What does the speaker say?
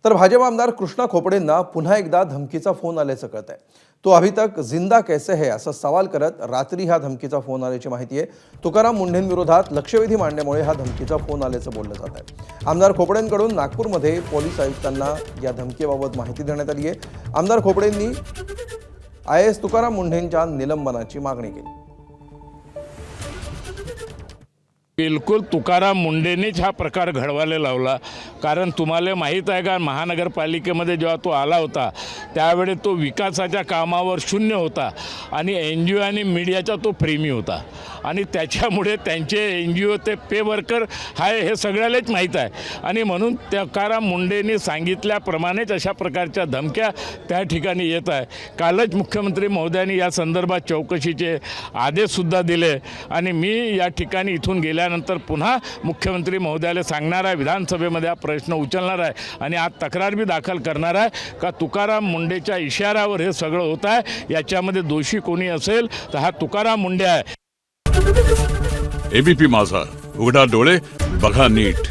तर भाजप आमदार कृष्णा खोपडेंना पुन्हा एकदा धमकीचा फोन आल्याचं कळतंय। तो अभी तक जिंदा कैसे है असा सवाल करत रात्री हा धमकीचा फोन आल्याची माहिती आहे। तुकाराम मुंढेंविरोधात लक्षवेधी मांडण्यामुळे हा धमकीचा फोन आल्याचं बोललं जात आहे। आमदार खोपडेंकडून नागपूरमध्ये पोलीस आयुक्तांना या धमकीबाबत माहिती देण्यात आली आहे। आमदार खोपडेंनी IAS तुकाराम मुंढेंच्या निलंबनाची मागणी केली। बिलकुल तुकाराम मुंडेंनीच हा प्रकार घडवायला लावला। कारण तुम्हाला माहीत आहे का, महानगरपालिकेमध्ये जेव्हा तो आला होता त्यावेळी तो विकासाच्या कामावर शून्य होता आणि NGO आणि मीडियाचा तो प्रेमी होता आणि त्याच्यामुळे त्यांचे NGO ते पे वर्कर आहे हे सगळ्यालाच माहीत आहे आणि म्हणून तुकाराम मुंडेंनी सांगितल्याप्रमाणेच अशा प्रकारच्या धमक्या त्या ठिकाणी येत आहे। कालच मुख्यमंत्री महोदयांनी या संदर्भात चौकशीचे आदेशसुद्धा दिले आणि मी या ठिकाणी इथून गेल्यानंतर पुन्हा मुख्यमंत्री महोदयाला सांगणार आहे, विधानसभेमध्ये हा प्रश्न उचलणार आहे आणि आज तक्रार बी दाखल करणार आहे का तुकाराम मुंडेच्या इशाऱ्यावर हे सगळं होत आहे। याच्यामध्ये दोषी कोणी असेल तर हा तुकाराम मुंडे आहे। ABP माझा, उघडा डोळे बघा नीट।